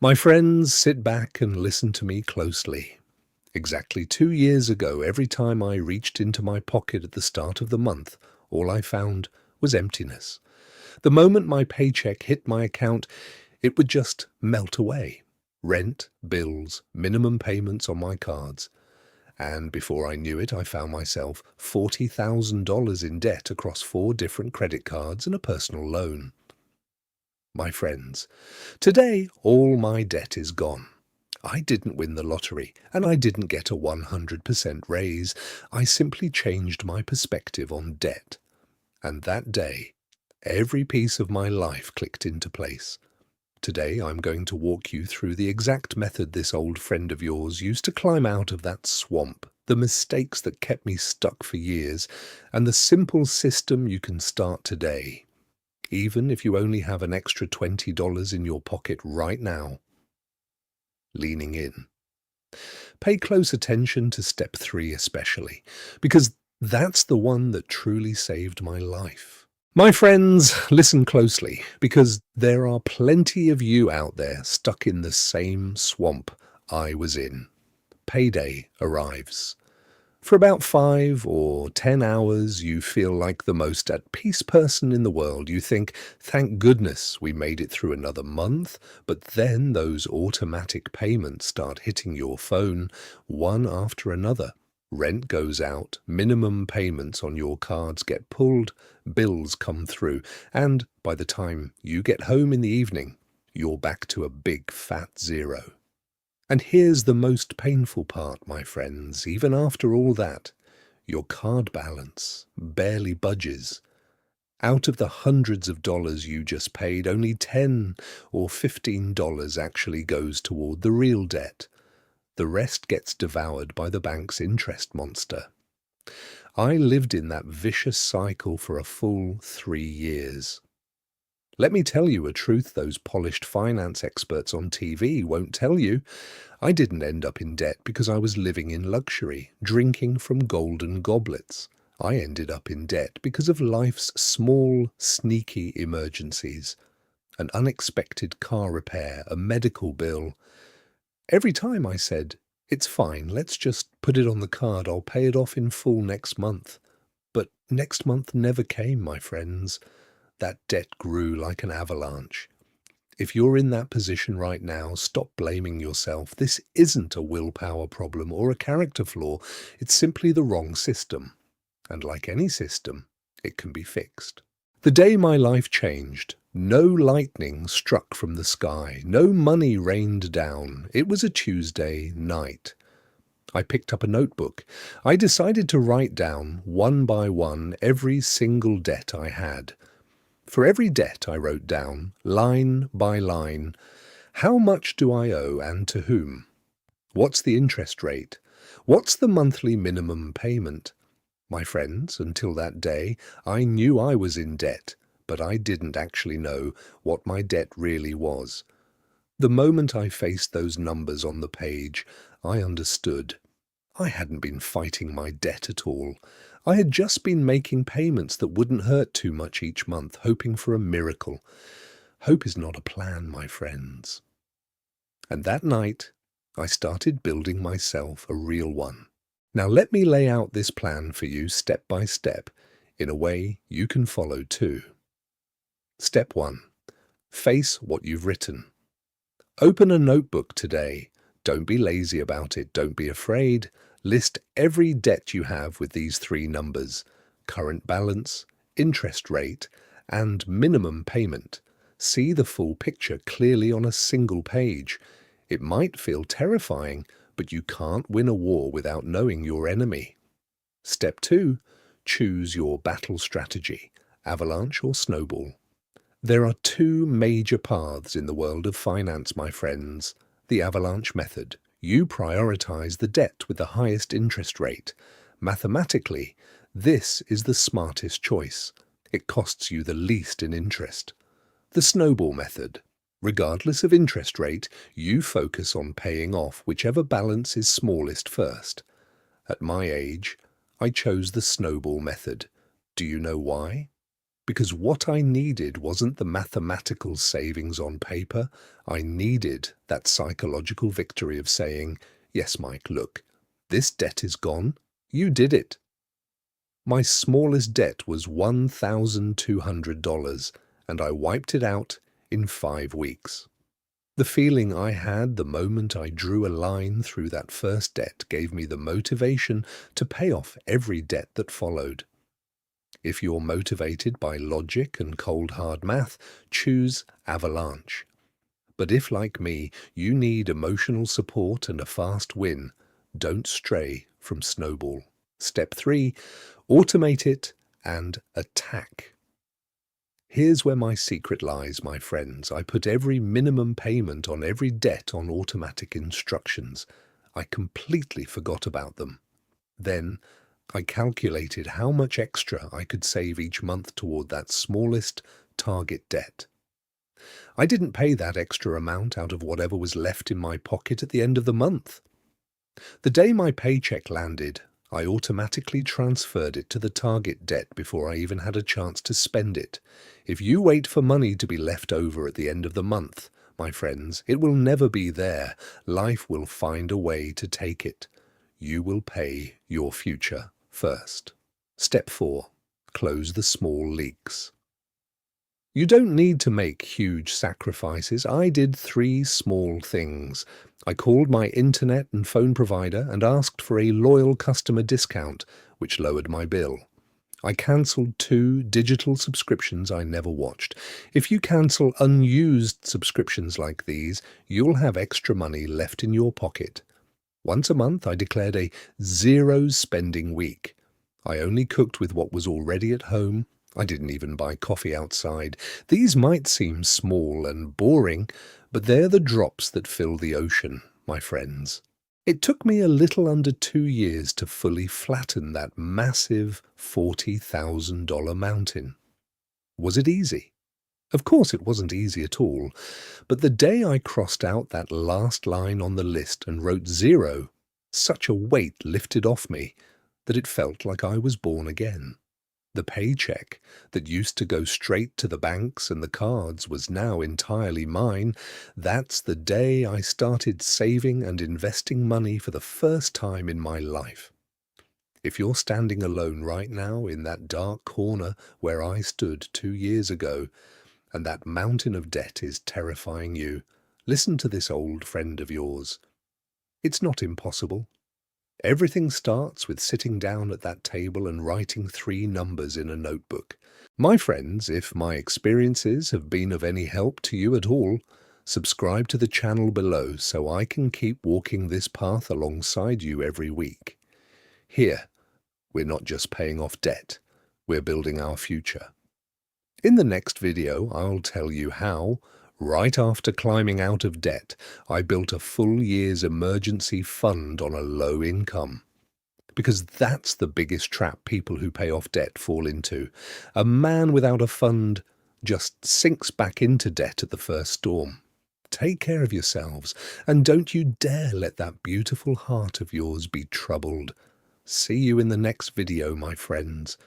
My friends, sit back and listen to me closely. Exactly 2 years ago, every time I reached into my pocket at the start of the month, all I found was emptiness. The moment my paycheck hit my account, it would just melt away. Rent, bills, minimum payments on my cards. And before I knew it, I found myself $40,000 in debt across 4 different credit cards and a personal loan. My friends, today all my debt is gone. I didn't win the lottery, and I didn't get a 100% raise. I simply changed my perspective on debt. And that day, every piece of my life clicked into place. Today I'm going to walk you through the exact method this old friend of yours used to climb out of that swamp, the mistakes that kept me stuck for years, and the simple system you can start today, even if you only have an extra $20 in your pocket right now. Leaning in. Pay close attention to step 3 especially, because that's the one that truly saved my life. My friends, listen closely, because there are plenty of you out there stuck in the same swamp I was in. Payday arrives. For about 5 or 10 hours, you feel like the most at peace person in the world. You think, thank goodness we made it through another month. But then those automatic payments start hitting your phone, one after another. Rent goes out, minimum payments on your cards get pulled, bills come through, and by the time you get home in the evening, you're back to a big fat zero. And here's the most painful part, my friends. Even after all that, your card balance barely budges. Out of the hundreds of dollars you just paid, only $10 or $15 actually goes toward the real debt. The rest gets devoured by the bank's interest monster. I lived in that vicious cycle for a full 3 years. Let me tell you a truth those polished finance experts on TV won't tell you. I didn't end up in debt because I was living in luxury, drinking from golden goblets. I ended up in debt because of life's small, sneaky emergencies. An unexpected car repair, a medical bill. Every time I said, "It's fine, let's just put it on the card, I'll pay it off in full next month." But next month never came, my friends. That debt grew like an avalanche. If you're in that position right now, stop blaming yourself. This isn't a willpower problem or a character flaw. It's simply the wrong system. And like any system, it can be fixed. The day my life changed, no lightning struck from the sky, no money rained down. It was a Tuesday night. I picked up a notebook. I decided to write down, one by one, every single debt I had. For every debt I wrote down, line by line, how much do I owe and to whom? What's the interest rate? What's the monthly minimum payment? My friends, until that day, I knew I was in debt, but I didn't actually know what my debt really was. The moment I faced those numbers on the page, I understood. I hadn't been fighting my debt at all. I had just been making payments that wouldn't hurt too much each month, hoping for a miracle. Hope is not a plan, my friends. And that night, I started building myself a real one. Now let me lay out this plan for you step by step, in a way you can follow too. Step 1. Face what you've written. Open a notebook today. Don't be lazy about it. Don't be afraid. List every debt you have with these 3 numbers: current balance, interest rate, and minimum payment. See the full picture clearly on a single page. It might feel terrifying, but you can't win a war without knowing your enemy. Step 2. Choose your battle strategy, avalanche or snowball. There are 2 major paths in the world of finance, my friends. The avalanche method. You prioritize the debt with the highest interest rate. Mathematically, this is the smartest choice. It costs you the least in interest. The snowball method. Regardless of interest rate, you focus on paying off whichever balance is smallest first. At my age, I chose the snowball method. Do you know why? Because what I needed wasn't the mathematical savings on paper. I needed that psychological victory of saying, yes, Mike, look, this debt is gone. You did it. My smallest debt was $1,200, and I wiped it out in 5 weeks. The feeling I had the moment I drew a line through that first debt gave me the motivation to pay off every debt that followed. If you're motivated by logic and cold hard math, choose Avalanche. But if, like me, you need emotional support and a fast win, don't stray from Snowball. Step 3, automate it and attack. Here's where my secret lies, my friends. I put every minimum payment on every debt on automatic instructions. I completely forgot about them. Then I calculated how much extra I could save each month toward that smallest target debt. I didn't pay that extra amount out of whatever was left in my pocket at the end of the month. The day my paycheck landed, I automatically transferred it to the target debt before I even had a chance to spend it. If you wait for money to be left over at the end of the month, my friends, it will never be there. Life will find a way to take it. You will pay your future first. Step 4. Close the small leaks. You don't need to make huge sacrifices. I did 3 small things. I called my internet and phone provider and asked for a loyal customer discount, which lowered my bill. I cancelled 2 digital subscriptions I never watched. If you cancel unused subscriptions like these, you'll have extra money left in your pocket. Once a month, I declared a zero spending week. I only cooked with what was already at home. I didn't even buy coffee outside. These might seem small and boring, but they're the drops that fill the ocean, my friends. It took me a little under 2 years to fully flatten that massive $40,000 mountain. Was it easy? Of course it wasn't easy at all, but the day I crossed out that last line on the list and wrote 0, such a weight lifted off me that it felt like I was born again. The paycheck that used to go straight to the banks and the cards was now entirely mine. That's the day I started saving and investing money for the first time in my life. If you're standing alone right now in that dark corner where I stood 2 years ago, and that mountain of debt is terrifying you, listen to this old friend of yours. It's not impossible. Everything starts with sitting down at that table and writing 3 numbers in a notebook. My friends, if my experiences have been of any help to you at all, subscribe to the channel below so I can keep walking this path alongside you every week. Here, we're not just paying off debt, we're building our future. In the next video, I'll tell you how, right after climbing out of debt, I built a full year's emergency fund on a low income. Because that's the biggest trap people who pay off debt fall into. A man without a fund just sinks back into debt at the first storm. Take care of yourselves, and don't you dare let that beautiful heart of yours be troubled. See you in the next video, my friends.